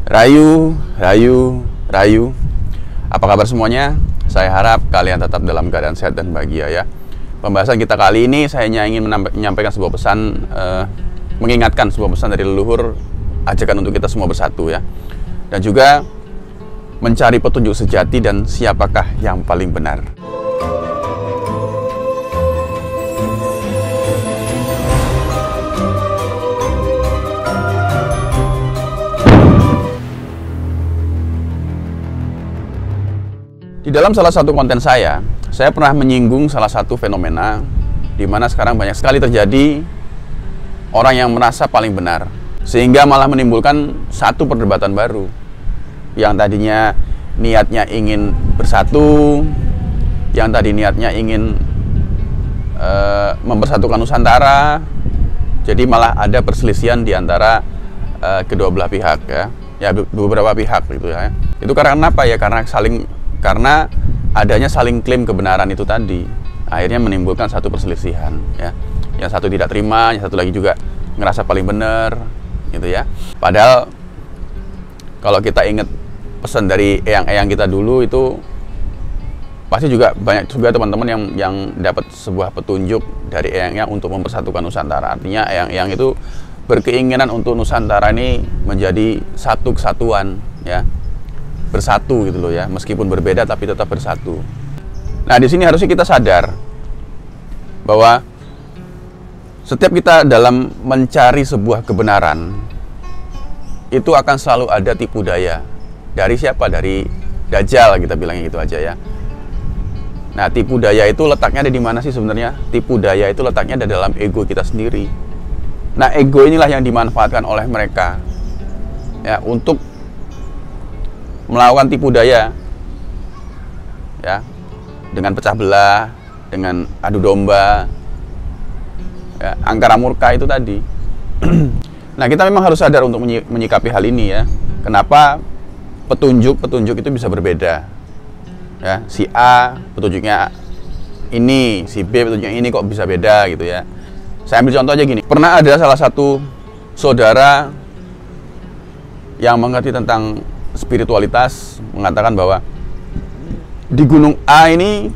Rayu, rayu, rayu. Apa kabar semuanya? Saya harap kalian tetap dalam keadaan sehat dan bahagia ya. Pembahasan kita kali ini saya ingin menyampaikan sebuah pesan, mengingatkan sebuah pesan dari leluhur, ajakan untuk kita semua bersatu ya. Dan juga mencari petunjuk sejati dan siapakah yang paling benar. Di dalam salah satu konten saya pernah menyinggung salah satu fenomena di mana sekarang banyak sekali terjadi orang yang merasa paling benar, sehingga malah menimbulkan satu perdebatan baru. Yang tadinya niatnya ingin bersatu, yang tadi niatnya ingin mempersatukan Nusantara, jadi malah ada perselisihan di antara kedua belah pihak ya, beberapa pihak gitu ya. Itu karena apa ya? Karena adanya saling klaim kebenaran itu tadi, akhirnya menimbulkan satu perselisihan ya. Yang satu tidak terima, yang satu lagi juga ngerasa paling benar gitu ya. Padahal kalau kita ingat pesan dari eyang-eyang kita dulu, itu pasti juga banyak juga teman-teman yang dapat sebuah petunjuk dari eyang-eyang untuk mempersatukan Nusantara. Artinya eyang-eyang itu berkeinginan untuk Nusantara ini menjadi satu kesatuan ya, bersatu gitu loh ya, meskipun berbeda tapi tetap bersatu. Nah, di sini harusnya kita sadar bahwa setiap kita dalam mencari sebuah kebenaran itu akan selalu ada tipu daya. Dari siapa? Dari Dajjal, kita bilangnya gitu aja ya. Nah, tipu daya itu letaknya ada di mana sih sebenarnya? Tipu daya itu letaknya ada dalam ego kita sendiri. Nah, ego inilah yang dimanfaatkan oleh mereka ya untuk melakukan tipu daya ya, dengan pecah belah, dengan adu domba ya, angkara murka itu tadi. Nah, kita memang harus sadar untuk menyikapi hal ini ya. Kenapa petunjuk itu bisa berbeda ya. Si A petunjuknya ini, si B petunjuknya ini, kok bisa beda gitu ya. Saya ambil contoh aja gini. Pernah ada salah satu saudara yang mengerti tentang spiritualitas mengatakan bahwa di gunung A ini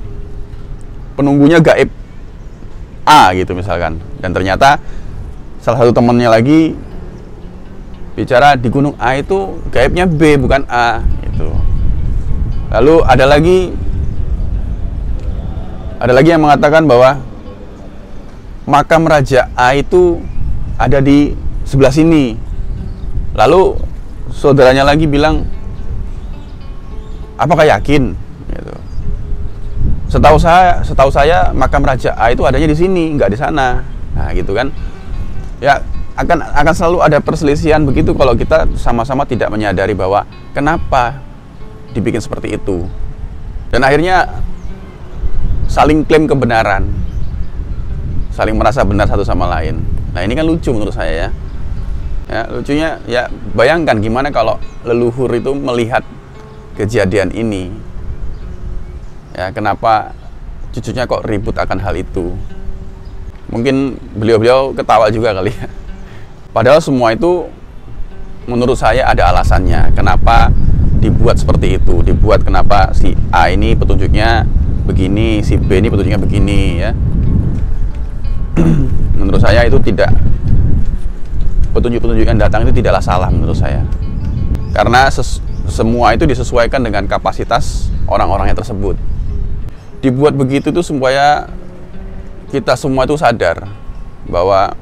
penunggunya gaib A gitu misalkan, dan ternyata salah satu temannya lagi bicara di gunung A itu gaibnya B bukan A gitu. Lalu ada lagi yang mengatakan bahwa makam Raja A itu ada di sebelah sini. Lalu saudaranya lagi bilang, apakah yakin? Gitu. Setahu saya makam Raja A itu adanya di sini, nggak di sana. Nah, gitu kan? Ya, akan selalu ada perselisihan begitu kalau kita sama-sama tidak menyadari bahwa kenapa dibikin seperti itu. Dan akhirnya saling klaim kebenaran, saling merasa benar satu sama lain. Nah, ini kan lucu menurut saya ya. Ya, lucunya ya, bayangkan gimana kalau leluhur itu melihat kejadian ini ya, kenapa cucunya kok ribut akan hal itu. Mungkin beliau-beliau ketawa juga kali ya. Padahal semua itu menurut saya ada alasannya kenapa dibuat seperti itu. Dibuat kenapa si A ini petunjuknya begini, si B ini petunjuknya begini ya. Menurut saya itu petunjuk-petunjuk yang datang itu tidaklah salah menurut saya, karena semua itu disesuaikan dengan kapasitas orang-orangnya tersebut. Dibuat begitu itu supaya kita semua itu sadar bahwa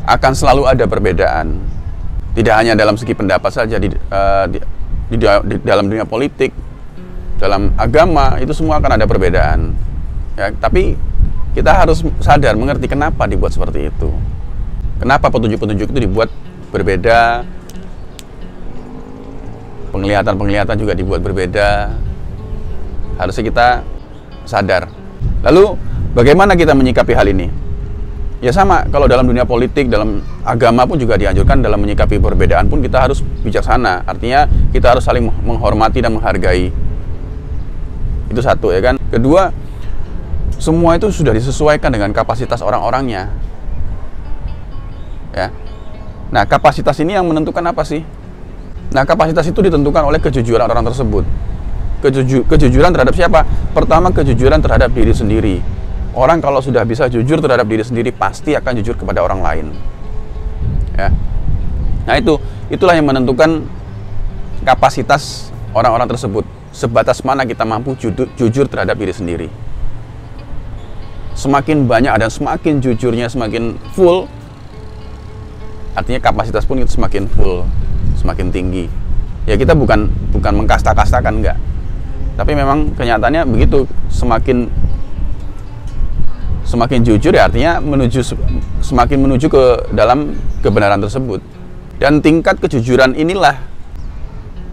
akan selalu ada perbedaan, tidak hanya dalam segi pendapat saja, di dalam dunia politik, dalam agama, itu semua akan ada perbedaan ya. Tapi kita harus sadar, mengerti kenapa dibuat seperti itu. Kenapa petunjuk-petunjuk itu dibuat berbeda, penglihatan-penglihatan juga dibuat berbeda. Harusnya kita sadar. Lalu bagaimana kita menyikapi hal ini? Ya sama, kalau dalam dunia politik, dalam agama pun juga dianjurkan dalam menyikapi perbedaan pun kita harus bijaksana. Artinya kita harus saling menghormati dan menghargai. Itu satu ya kan. Kedua, semua itu sudah disesuaikan dengan kapasitas orang-orangnya. Ya. Nah, kapasitas ini yang menentukan apa sih? Nah, kapasitas itu ditentukan oleh kejujuran orang tersebut. Kejujuran terhadap siapa? Pertama, kejujuran terhadap diri sendiri. Orang kalau sudah bisa jujur terhadap diri sendiri, pasti akan jujur kepada orang lain. Ya. Nah, itulah yang menentukan kapasitas orang-orang tersebut. Sebatas mana kita mampu jujur terhadap diri sendiri. Semakin banyak dan semakin jujurnya, semakin full, artinya kapasitas pun itu semakin full, semakin tinggi. Ya, kita bukan mengkasta-kastakan, enggak. Tapi memang kenyataannya begitu. Semakin jujur ya artinya semakin menuju ke dalam kebenaran tersebut. Dan tingkat kejujuran inilah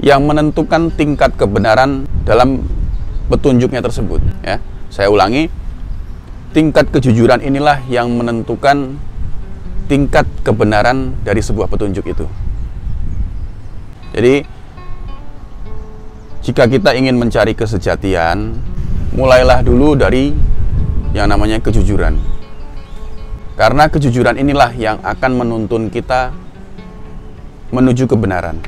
yang menentukan tingkat kebenaran dalam petunjuknya tersebut. Ya, saya ulangi, tingkat kejujuran inilah yang menentukan tingkat kebenaran dari sebuah petunjuk itu. Jadi, jika kita ingin mencari kesejatian, mulailah dulu dari yang namanya kejujuran. Karena kejujuran inilah yang akan menuntun kita menuju kebenaran.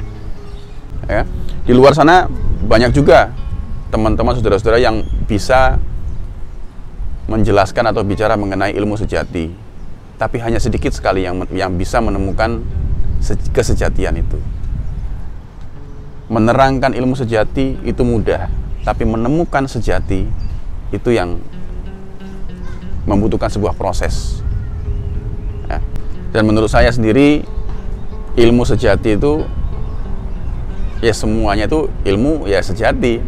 Ya. Di luar sana banyak juga teman-teman, saudara-saudara yang bisa menjelaskan atau bicara mengenai ilmu sejati, tapi hanya sedikit sekali yang bisa menemukan kesejatian itu. Menerangkan ilmu sejati itu mudah, tapi menemukan sejati itu yang membutuhkan sebuah proses. Ya. Dan menurut saya sendiri, ilmu sejati itu ya semuanya itu ilmu ya sejati.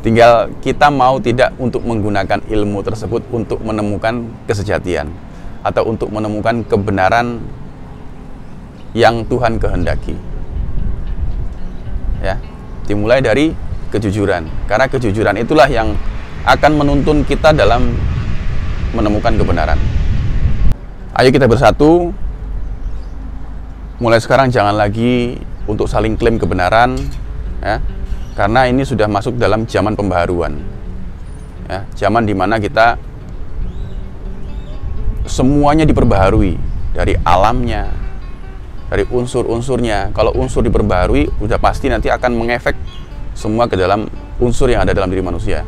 Tinggal kita mau tidak untuk menggunakan ilmu tersebut untuk menemukan kesejatian atau untuk menemukan kebenaran yang Tuhan kehendaki. Ya, dimulai dari kejujuran. Karena kejujuran itulah yang akan menuntun kita dalam menemukan kebenaran. Ayo kita bersatu. Mulai sekarang jangan lagi untuk saling klaim kebenaran, ya. Karena ini sudah masuk dalam zaman pembaharuan, ya, zaman dimana kita semuanya diperbaharui, dari alamnya, dari unsur-unsurnya. Kalau unsur diperbaharui, udah pasti nanti akan mengefek semua ke dalam unsur yang ada dalam diri manusia.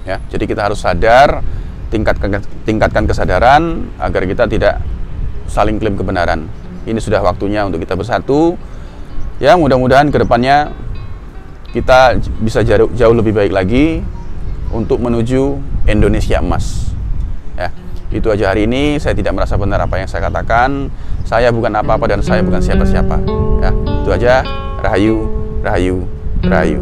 Ya, jadi kita harus sadar, tingkatkan kesadaran agar kita tidak saling klaim kebenaran. Ini sudah waktunya untuk kita bersatu. Ya, mudah-mudahan kedepannya kita bisa jauh lebih baik lagi untuk menuju Indonesia emas. Ya, itu aja hari ini. Saya tidak merasa benar apa yang saya katakan. Saya bukan apa-apa dan saya bukan siapa-siapa. Ya, itu aja. Rahayu, rahayu, rahayu.